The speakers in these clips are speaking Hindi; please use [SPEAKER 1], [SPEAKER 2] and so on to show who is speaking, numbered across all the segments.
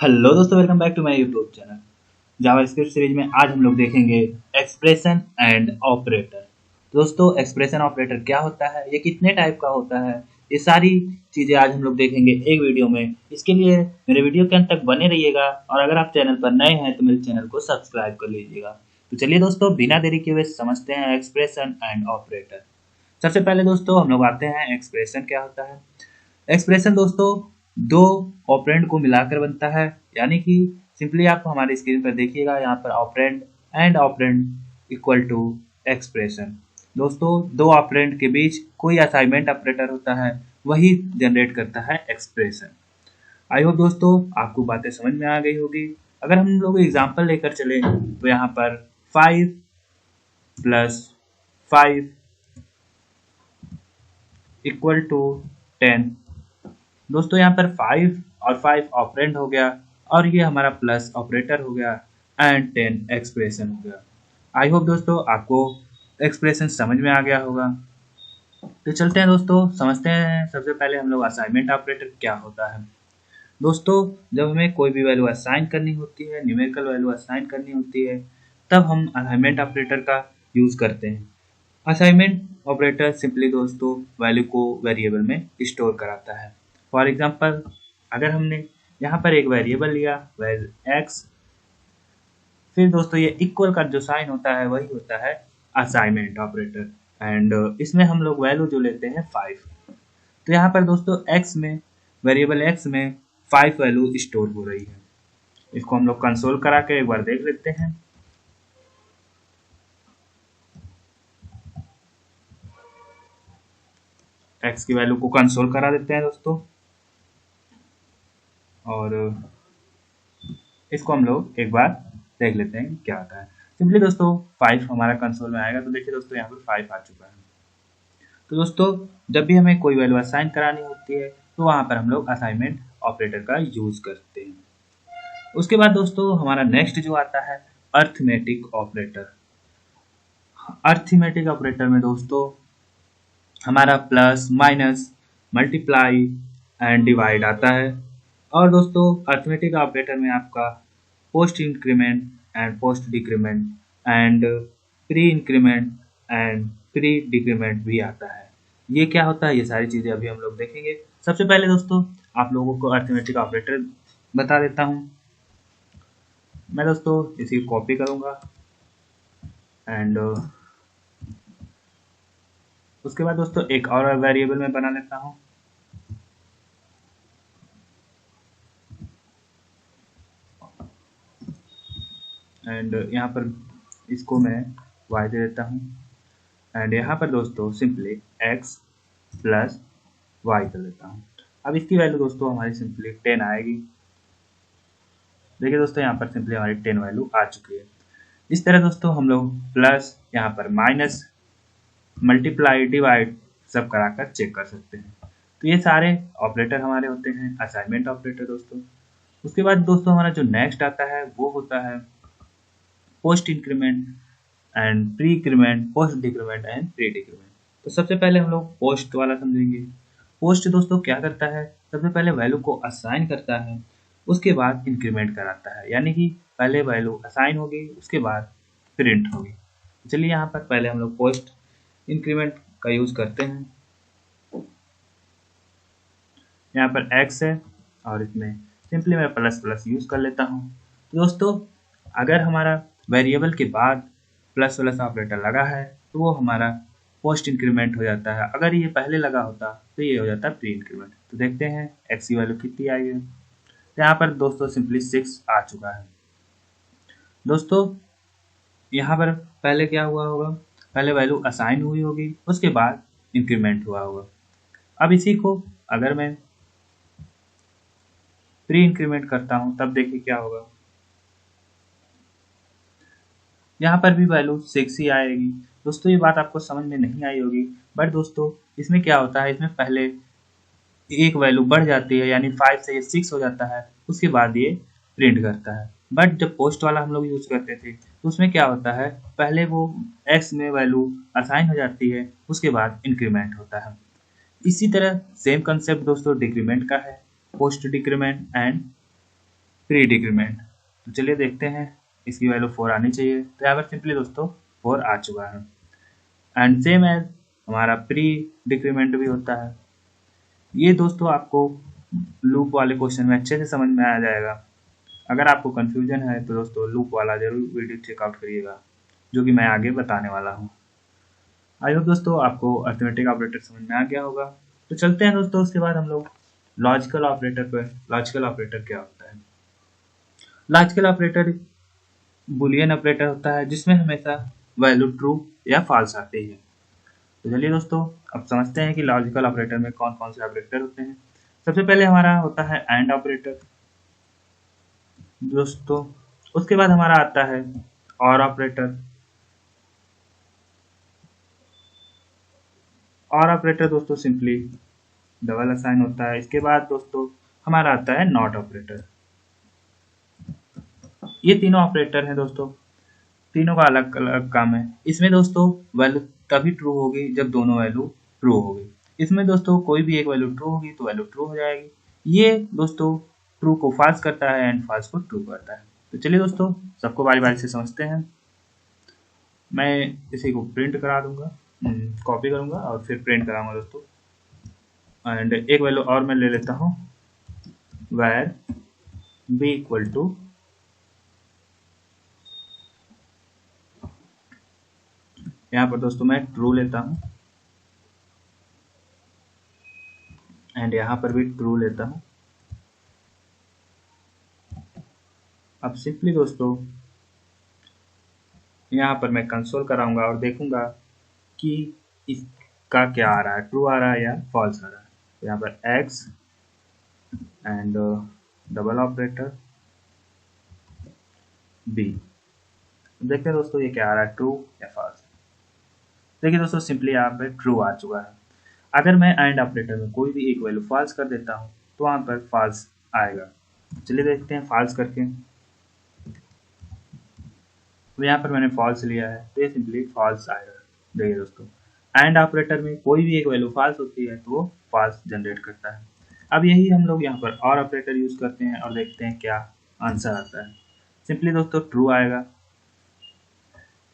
[SPEAKER 1] हेलो दोस्तों, welcome back to my YouTube channel. JavaScript series में आज हम लोग देखेंगे एक्सप्रेशन एंड ऑपरेटर। दोस्तों, एक्सप्रेशन ऑपरेटर क्या होता है, ये कितने टाइप का होता है, ये सारी चीज़ें आज हम लोग देखेंगे एक वीडियो में। इसके लिए मेरे वीडियो के अंत तक बने रहिएगा और अगर आप चैनल पर नए हैं तो मेरे चैनल को सब्सक्राइब कर लीजिएगा। तो चलिए दोस्तों, बिना देरी किए हुए समझते हैं एक्सप्रेशन एंड ऑपरेटर। सबसे पहले दोस्तों हम लोग आते हैं एक्सप्रेशन क्या होता है। एक्सप्रेशन दोस्तों दो ऑपरेंड को मिलाकर बनता है, यानी कि सिंपली आप हमारी स्क्रीन पर देखिएगा, यहाँ पर operand and operand equal to expression. दोस्तों दो ऑपरेंड के बीच कोई असाइनमेंट ऑपरेटर होता है, वही जनरेट करता है एक्सप्रेशन। आई होप दोस्तों आपको बातें समझ में आ गई होगी। अगर हम लोग एग्जांपल लेकर चले तो यहाँ पर 5 + 5 इक्वल टू 10। दोस्तों यहाँ पर 5 और 5 ऑपरेंड हो गया और ये हमारा प्लस ऑपरेटर हो गया एंड 10 एक्सप्रेशन हो गया। आई होप दोस्तों आपको एक्सप्रेशन समझ में आ गया होगा। तो चलते हैं दोस्तों, समझते हैं सबसे पहले हम लोग असाइनमेंट ऑपरेटर क्या होता है। दोस्तों जब हमें कोई भी वैल्यू असाइन करनी होती है, न्यूमेरिकल वैल्यू असाइन करनी होती है, तब हम असाइनमेंट ऑपरेटर का यूज़ करते हैं। असाइनमेंट ऑपरेटर सिंपली दोस्तों वैल्यू को वेरिएबल में स्टोर कराता है। फॉर एग्जांपल, अगर हमने यहाँ पर एक वेरिएबल लिया वैल एक्स, फिर दोस्तों ये इक्वल का जो साइन होता है वही होता है असाइनमेंट ऑपरेटर। एंड इसमें हम लोग वैल्यू जो लेते हैं 5। तो यहाँ पर दोस्तों एक्स में, वेरिएबल एक्स में 5 वैल्यू स्टोर हो रही है। इसको हम लोग कंसोल करा के एक बार देख लेते हैं। एक्स की वैल्यू को कंसोल करा देते हैं दोस्तों, और इसको हम लोग एक बार देख लेते हैं क्या आता है। सिंपली दोस्तों 5 हमारा कंसोल में आएगा, तो देखिए दोस्तों यहाँ पर 5 आ चुका है। तो दोस्तों जब भी हमें कोई वैल्यू असाइन करानी होती है तो वहाँ पर हम लोग असाइनमेंट ऑपरेटर का यूज करते हैं। उसके बाद दोस्तों हमारा नेक्स्ट जो आता है अर्थमेटिक ऑपरेटर। अर्थमेटिक ऑपरेटर में दोस्तों हमारा plus, minus, multiply and divide आता है। और दोस्तों अर्थमेटिक ऑपरेटर में आपका post increment and post decrement and pre increment and pre decrement भी आता है। ये क्या होता है, ये सारी चीज़ें अभी हम लोग देखेंगे। सबसे पहले दोस्तों आप लोगों को अर्थमेटिक ऑपरेटर बता देता हूँ। मैं दोस्तों इसी कॉपी करूँगा एंड उसके बाद दोस्तों एक और वेरिएबल में बना लेता हूँ। एंड यहाँ पर इसको मैं y दे देता हूँ एंड यहाँ पर दोस्तों सिंपली x प्लस y कर देता हूँ। अब इसकी वैल्यू दोस्तों हमारी सिंपली 10 आएगी। देखिए दोस्तों यहाँ पर सिंपली हमारी 10 वैल्यू आ चुकी है। इस तरह दोस्तों हम लोग प्लस, यहाँ पर माइनस, मल्टीप्लाई, डिवाइड सब कराकर चेक कर सकते हैं। तो ये सारे ऑपरेटर हमारे होते हैं असाइनमेंट ऑपरेटर दोस्तों। उसके बाद दोस्तों हमारा जो नेक्स्ट आता है वो होता है post increment and pre increment, post decrement and pre decrement. तो सबसे पहले हम लोग पोस्ट वाला समझेंगे। पोस्ट दोस्तों क्या करता है, सबसे पहले वैल्यू को असाइन करता है, उसके बाद इंक्रीमेंट कराता है, यानी कि पहले वैल्यू असाइन होगी उसके बाद प्रिंट होगी। चलिए यहाँ पर पहले हम लोग पोस्ट इंक्रीमेंट का यूज करते हैं। यहाँ पर x है और इसमें सिंपली मैं प्लस प्लस यूज कर लेता हूँ। तो दोस्तों अगर हमारा वेरिएबल के बाद प्लस प्लस ऑपरेटर लगा है तो वो हमारा पोस्ट इंक्रीमेंट हो जाता है। अगर ये पहले लगा होता तो ये हो जाता प्री इंक्रीमेंट। तो देखते हैं x की वैल्यू कितनी आई है। तो यहाँ पर दोस्तों सिंपली 6 आ चुका है। दोस्तों यहाँ पर पहले क्या हुआ होगा, पहले वैल्यू असाइन हुई होगी उसके बाद इंक्रीमेंट हुआ होगा। अब इसी को अगर मैं प्री इंक्रीमेंट करता हूँ तब देखिए क्या होगा, यहाँ पर भी वैल्यू 6 ही आएगी। दोस्तों ये बात आपको समझ में नहीं आई होगी, बट दोस्तों इसमें क्या होता है, इसमें पहले एक वैल्यू बढ़ जाती है, यानी 5 से ये 6 हो जाता है, उसके बाद ये प्रिंट करता है। बट जब पोस्ट वाला हम लोग यूज करते थे तो उसमें क्या होता है, पहले वो x में वैल्यू असाइन हो जाती है उसके बाद इंक्रीमेंट होता है। इसी तरह सेम कंसेप्ट दोस्तों डिक्रीमेंट का है, post decrement and pre decrement. तो चलिए देखते हैं, इसकी वैल्यू 4 आनी चाहिए। तो यहाँ पर सिंपली दोस्तों 4 आ चुका है। एंड सेम एज हमारा प्री डिक्रीमेंट भी होता है। ये दोस्तों आपको लूप वाले क्वेश्चन में अच्छे से समझ में आ जाएगा। अगर आपको कंफ्यूजन है तो दोस्तों लूप वाला जरूर वीडियो चेकआउट करिएगा, जो कि मैं आगे बताने वाला हूँ। आई होप दोस्तों आपको अर्थमेटिक ऑपरेटर समझ में आ गया होगा। तो चलते हैं दोस्तों, उसके बाद हम लोग लॉजिकल ऑपरेटर पर। लॉजिकल ऑपरेटर क्या होता है? लॉजिकल ऑपरेटर बुलियन ऑपरेटर होता है जिसमें हमेशा वैल्यू ट्रू या फॉल्स आती है। तो चलिए दोस्तों अब समझते हैं कि लॉजिकल ऑपरेटर में कौन कौन से ऑपरेटर होते हैं। सबसे पहले हमारा होता है एंड ऑपरेटर दोस्तों। उसके बाद हमारा आता है और ऑपरेटर। और ऑपरेटर दोस्तों सिंपली डबल असाइन होता है। इसके बाद दोस्तों हमारा आता है नॉट ऑपरेटर। ये तीनों ऑपरेटर हैं दोस्तों, तीनों का अलग अलग काम है। इसमें दोस्तों वैल्यू तभी ट्रू होगी जब दोनों वैल्यू ट्रू होगी। इसमें दोस्तों कोई भी एक वैल्यू ट्रू होगी तो वैल्यू ट्रू हो जाएगी। ये दोस्तों ट्रू को फॉल्स करता है एंड फॉल्स को ट्रू करता है। तो चलिए दोस्तों सबको बारी बारी से समझते हैं। मैं इसी को प्रिंट करा दूंगा, कॉपी करूंगा और फिर प्रिंट कराऊंगा दोस्तों। एंड एक वैल्यू और मैं ले लेता हूँ, where b इक्वल टू यहाँ पर दोस्तों मैं ट्रू लेता हूँ एंड यहाँ पर भी ट्रू लेता हूँ। अब सिंपली दोस्तों यहाँ पर मैं कंसोल कराऊंगा और देखूंगा कि इसका क्या आ रहा है, ट्रू आ रहा है या फॉल्स आ रहा है। तो यहाँ पर x and double operator b, देखते हैं दोस्तों ये क्या आ रहा है, ट्रू या फॉल्स। देखिए दोस्तों सिंपली यहाँ पे ट्रू आ चुका है। अगर मैं एंड ऑपरेटर में कोई भी एक वैल्यू फॉल्स कर देता हूँ तो वहाँ पर फॉल्स आएगा। चलिए देखते हैं फॉल्स करके। तो यहाँ पर मैंने फॉल्स लिया है तो ये सिंपली फॉल्स आएगा। देखिए दोस्तों एंड ऑपरेटर में कोई भी एक वैल्यू फॉल्स होती है तो वो फॉल्स जनरेट करता है। अब यही हम लोग यहाँ पर और ऑपरेटर यूज करते हैं और देखते हैं क्या आंसर आता है। सिंपली दोस्तों ट्रू आएगा।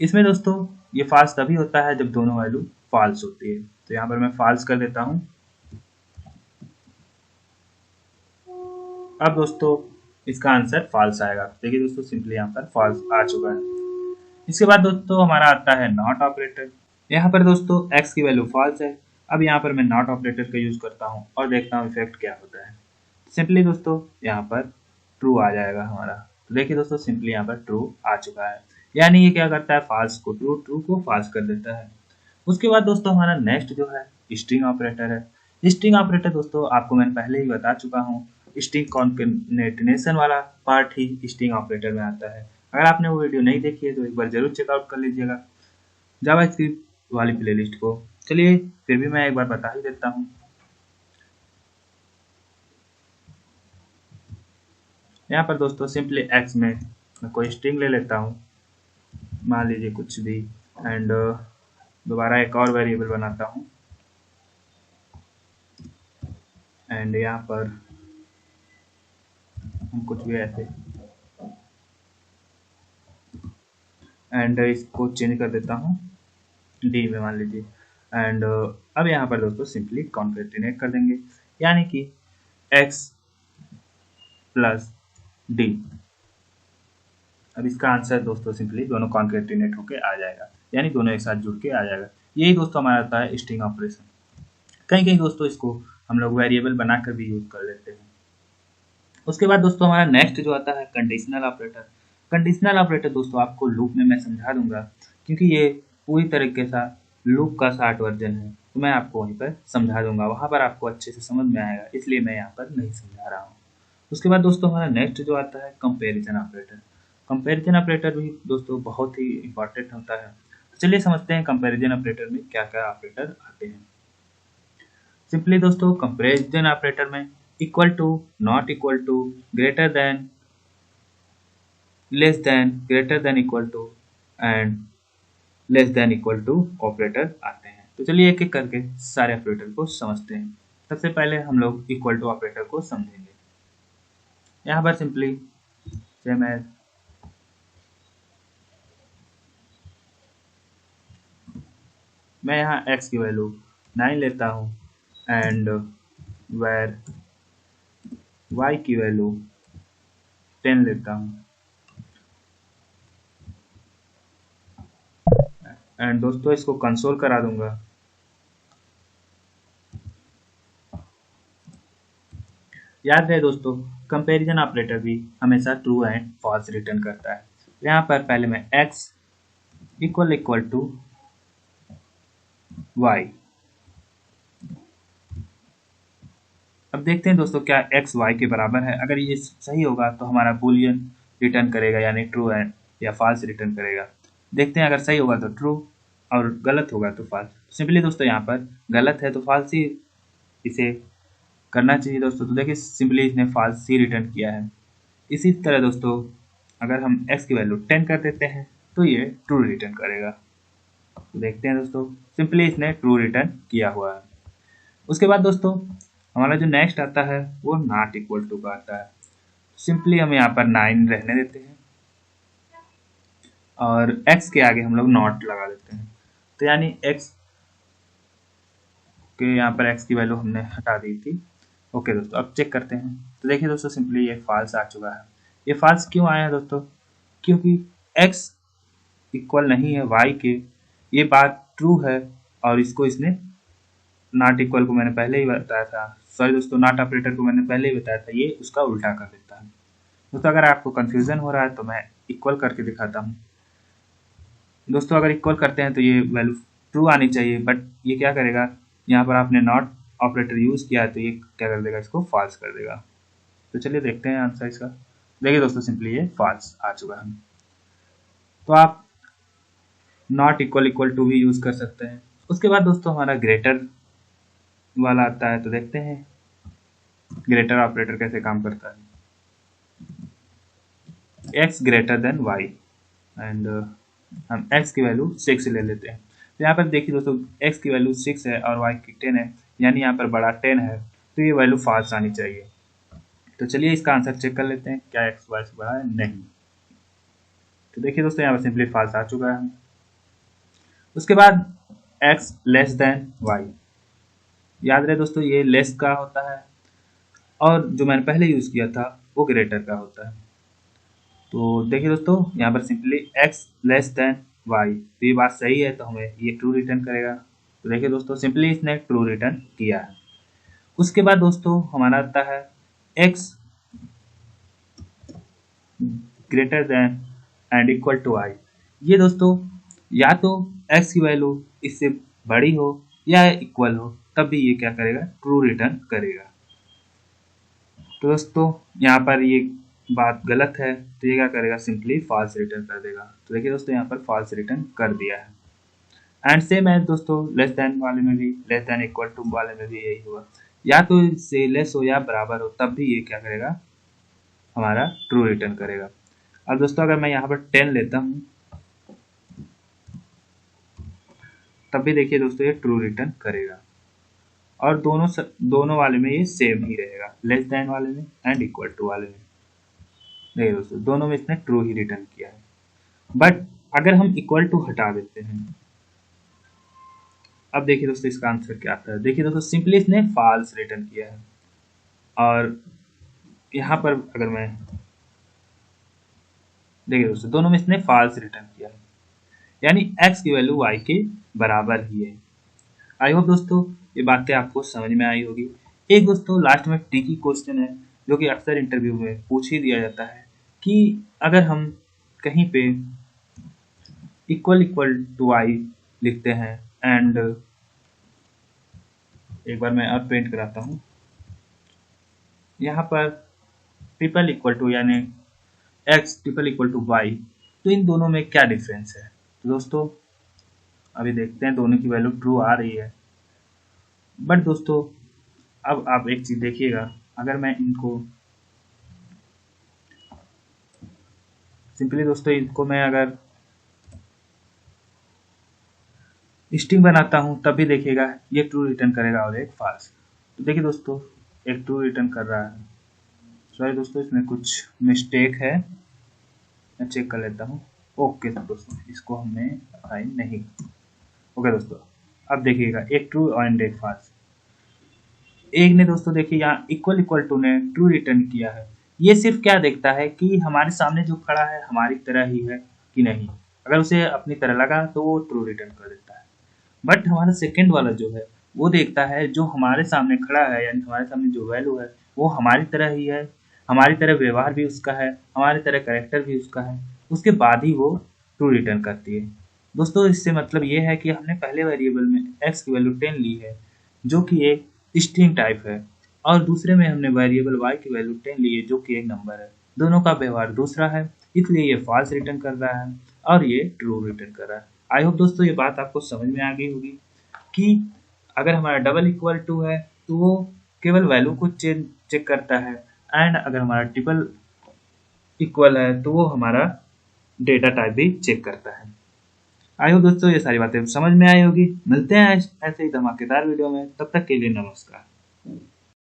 [SPEAKER 1] इसमें दोस्तों ये फॉल्स तभी होता है जब दोनों वैल्यू फॉल्स होती है। तो यहाँ पर मैं फॉल्स कर देता हूँ। अब दोस्तों इसका आंसर फॉल्स आएगा। देखिए दोस्तों सिंपली यहाँ पर फॉल्स आ चुका है। इसके बाद दोस्तों हमारा आता है नॉट ऑपरेटर। यहाँ पर दोस्तों x की वैल्यू फॉल्स है। अब यहाँ पर मैं नॉट ऑपरेटर का यूज करता हूँ और देखता हूँ इफेक्ट क्या होता है। सिंपली दोस्तों यहाँ पर ट्रू आ जाएगा हमारा। तो देखिए दोस्तों सिंपली यहाँ पर ट्रू आ चुका है, यानी ये क्या करता है, फॉल्स को ट्रू, ट्रू को फॉल्स कर देता है। उसके बाद दोस्तों हमारा नेक्स्ट जो है स्ट्रिंग ऑपरेटर है। स्ट्रिंग ऑपरेटर दोस्तों आपको मैंने पहले ही बता चुका हूँ। स्ट्रिंग कॉन्केटेनेशन वाला पार्ट ही स्ट्रिंग ऑपरेटर में आता है। अगर आपने वो वीडियो नहीं देखी है तो एक बार जरूर चेकआउट कर लीजिएगा जावास्क्रिप्ट वाली प्लेलिस्ट को। चलिए फिर भी मैं एक बार बता ही देता हूँ। यहाँ पर दोस्तों सिंपली एक्स में मैं कोई स्ट्रिंग ले लेता हूँ, मान लीजिए कुछ भी, एंड दोबारा एक और वेरिएबल बनाता हूँ एंड यहाँ पर हम कुछ भी ऐसे एंड इसको चेंज कर देता हूँ डी में मान लीजिए। एंड अब यहाँ पर दोस्तों सिंपली कॉन्केटिनेट कर देंगे, यानी कि x प्लस डी। अब इसका आंसर दोस्तों सिंपली दोनों कॉन्केटिनेट होके आ जाएगा, यानी दोनों एक साथ जुड़ के आ जाएगा। यही दोस्तों हमारा होता है स्ट्रिंग ऑपरेशन। कहीं कहीं दोस्तों इसको हम लोग वेरिएबल बनाकर भी यूज कर लेते हैं। उसके बाद दोस्तों हमारा नेक्स्ट जो आता है कंडीशनल ऑपरेटर। कंडीशनल ऑपरेटर दोस्तों आपको लूप में मैं समझा दूंगा, क्योंकि ये पूरी तरीके से लूप का शार्ट वर्जन है, तो मैं आपको वहीं पर समझा दूंगा, वहां पर आपको अच्छे से समझ में आएगा, इसलिए मैं यहाँ पर नहीं समझा रहा हूँ। उसके बाद दोस्तों हमारा नेक्स्ट जो आता है कंपेरिजन ऑपरेटर। कंपेरिजन ऑपरेटर भी दोस्तों बहुत ही इंपॉर्टेंट होता है। तो चलिए समझते हैं कंपेरिजन ऑपरेटर में क्या क्या ऑपरेटर आते हैं। सिंपली दोस्तों कंपेरिजन ऑपरेटर में equal to, not equal to, greater than, less than, greater than equal to and less than equal to operator आते हैं। तो चलिए एक एक करके सारे ऑपरेटर को समझते हैं। सबसे पहले हम लोग इक्वल टू ऑपरेटर को समझेंगे। यहाँ पर सिंपली सेम है। मैं यहाँ x की वैल्यू 9 लेता हूँ एंड वेर y की वैल्यू 10 लेता हूँ। एंड दोस्तों इसको कंसोल करा दूंगा। याद रहे दोस्तों, कंपैरिजन ऑपरेटर भी हमेशा ट्रू एंड फॉल्स रिटर्न करता है। यहाँ पर पहले मैं x इक्वल टू y। अब देखते हैं दोस्तों क्या x y के बराबर है। अगर ये सही होगा तो हमारा बुलियन रिटर्न करेगा, यानी ट्रू एंड या फॉल्स रिटर्न करेगा। देखते हैं, अगर सही होगा तो ट्रू और गलत होगा तो फॉल्स। सिंपली दोस्तों यहाँ पर गलत है तो फॉल्स ही इसे करना चाहिए दोस्तों। तो देखिए सिंपली इसने फॉल्स ही रिटर्न किया है। इसी तरह दोस्तों अगर हम x की वैल्यू 10 कर देते हैं तो ये ट्रू रिटर्न करेगा। तो देखते हैं दोस्तों, सिंपली इसने ट्रू रिटर्न किया हुआ है। उसके बाद दोस्तों हमारा जो नेक्स्ट आता है वो नॉट इक्वल टू का आता है। सिंपली हम यहाँ पर 9 रहने देते हैं और x के आगे हम लोग नॉट लगा देते हैं। तो यानी x के यहाँ पर x की वैल्यू हमने हटा दी थी। ओके दोस्तों, अब चेक करते हैं। तो देखिए दोस्तों सिंपली ये फॉल्स आ चुका है। ये फॉल्स क्यों आया है दोस्तों? क्योंकि x इक्वल नहीं है y के, ये बात ट्रू है और इसको इसने नॉट इक्वल को मैंने पहले ही बताया था, सॉरी दोस्तों नॉट ऑपरेटर को मैंने पहले ही बताया था, ये उसका उल्टा कर देता है। दोस्तों अगर आपको कंफ्यूजन हो रहा है तो मैं इक्वल करके दिखाता हूँ। दोस्तों अगर इक्वल करते हैं तो ये वैल्यू ट्रू आनी चाहिए, बट ये क्या करेगा, यहाँ पर आपने नॉट ऑपरेटर यूज़ किया है तो ये क्या कर देगा, इसको फॉल्स कर देगा। तो चलिए देखते हैं आंसर इसका। देखिए दोस्तों सिंपली ये फॉल्स आ चुका है। तो आप नॉट इक्वल टू भी यूज़ कर सकते हैं। उसके बाद दोस्तों हमारा ग्रेटर वाला आता है। तो देखते हैं ग्रेटर ऑपरेटर कैसे काम करता है। x greater then y and हम x की वैल्यू 6 ले लेते हैं। तो यहाँ पर देखिए दोस्तों x की वैल्यू 6 है और y की 10 है, यानी यहाँ पर बड़ा 10 है, तो ये वैल्यू फॉल्स आनी चाहिए। तो चलिए इसका आंसर चेक कर लेते हैं, क्या x y से बड़ा है? नहीं। तो देखिए दोस्तों यहाँ पर सिंपली फॉल्स आ चुका है। उसके बाद x लेस देन y। याद रहे दोस्तों ये लेस का होता है और जो मैंने पहले यूज़ किया था वो ग्रेटर का होता है। तो देखिए दोस्तों यहाँ पर simply x less than y, तो ये बात सही है तो हमें ये ट्रू रिटर्न करेगा। तो देखिए दोस्तों सिंपली इसने ट्रू रिटर्न किया है। उसके बाद दोस्तों हमारा आता है x greater than and equal to y। ये दोस्तों या तो x की वैल्यू इससे बड़ी हो या इक्वल हो, तब भी ये क्या करेगा, ट्रू रिटर्न करेगा। तो दोस्तों यहाँ पर ये बात गलत है तो ये क्या करेगा, सिंपली फॉल्स रिटर्न कर देगा। तो देखिए दोस्तों यहाँ पर फॉल्स रिटर्न कर दिया है। एंड सेम है दोस्तों लेस देन वाले में भी, लेस देन इक्वल टू वाले में भी यही हुआ, या तो इससे लेस हो या बराबर हो तब भी ये क्या करेगा, हमारा ट्रू रिटर्न करेगा। अब दोस्तों अगर मैं यहाँ पर 10 लेता हूँ तब भी देखिए दोस्तों ये ट्रू रिटर्न करेगा और दोनों वाले में ये सेम ही रहेगा, लेस देन वाले में एंड इक्वल टू वाले में। देखिए दोस्तों दोनों में इसने ट्रू ही रिटर्न किया है। बट अगर हम इक्वल टू हटा देते हैं, अब देखिए दोस्तों इसका आंसर क्या आता है। देखिए दोस्तों सिंपली इसने फॉल्स रिटर्न किया है और यहाँ पर अगर मैं देखिए दोस्तों दोनों में इसने फॉल्स रिटर्न किया है, यानी x की वैल्यू y के बराबर ही है। आई होप दोस्तों ये बातें आपको समझ में आई होगी। एक दोस्तों लास्ट में ट्रिकी क्वेश्चन है जो कि अक्सर इंटरव्यू में पूछ ही दिया जाता है कि अगर हम कहीं पे इक्वल टू y लिखते हैं एंड एक बार मैं अब पेंट कराता हूँ, यहाँ पर ट्रिपल इक्वल टू यानी x triple equal to y, तो इन दोनों में क्या डिफरेंस है। तो दोस्तों अभी देखते हैं, दोनों की वैल्यू ट्रू आ रही है। बट दोस्तों अब आप एक चीज देखिएगा, अगर मैं इनको सिंपली दोस्तों इनको मैं अगर स्ट्रिंग बनाता हूं तब भी देखिएगा ये ट्रू रिटर्न करेगा और एक फॉल्स। तो देखिए दोस्तों एक ट्रू रिटर्न कर रहा है, सॉरी दोस्तों इसमें कुछ मिस्टेक है, मैं चेक कर लेता हूँ। ओके दोस्तों, इसको हमने असाइन नहीं। ओके दोस्तों, अब देखिएगा एक ट्रू एंड एक फॉल्स। एक ने दोस्तों देखिए यहाँ इक्वल इक्वल टू ने ट्रू रिटर्न किया है। ये सिर्फ क्या देखता है कि हमारे सामने जो खड़ा है हमारी तरह ही है कि नहीं। अगर उसे अपनी तरह लगा तो वो ट्रू रिटर्न कर देता है। बट हमारा सेकंड वाला जो है वो देखता है जो हमारे सामने खड़ा है, यानी हमारे सामने जो वैल्यू है वो हमारी तरह ही है, हमारी तरह व्यवहार भी उसका है, हमारी तरह करेक्टर भी उसका है, उसके बाद ही वो ट्रू रिटर्न करती है। दोस्तों इससे मतलब ये है कि हमने पहले वेरिएबल में x की वैल्यू 10 ली है जो कि एक स्ट्रिंग टाइप है, और दूसरे में हमने वेरिएबल y की वैल्यू 10 ली है जो कि एक नंबर है। दोनों का व्यवहार दूसरा है, इसलिए ये फॉल्स रिटर्न कर रहा है और ये ट्रू रिटर्न कर रहा है। आई होप दोस्तों ये बात आपको समझ में आ गई होगी कि अगर हमारा डबल इक्वल टू है तो वो केवल वैल्यू को चेक करता है, एंड अगर हमारा ट्रिपल इक्वल है तो वो हमारा डेटा टाइप भी चेक करता है। आई होप दोस्तों ये सारी बातें समझ में आई होगी। मिलते हैं ऐसे ही धमाकेदार वीडियो में, तब तक के लिए नमस्कार।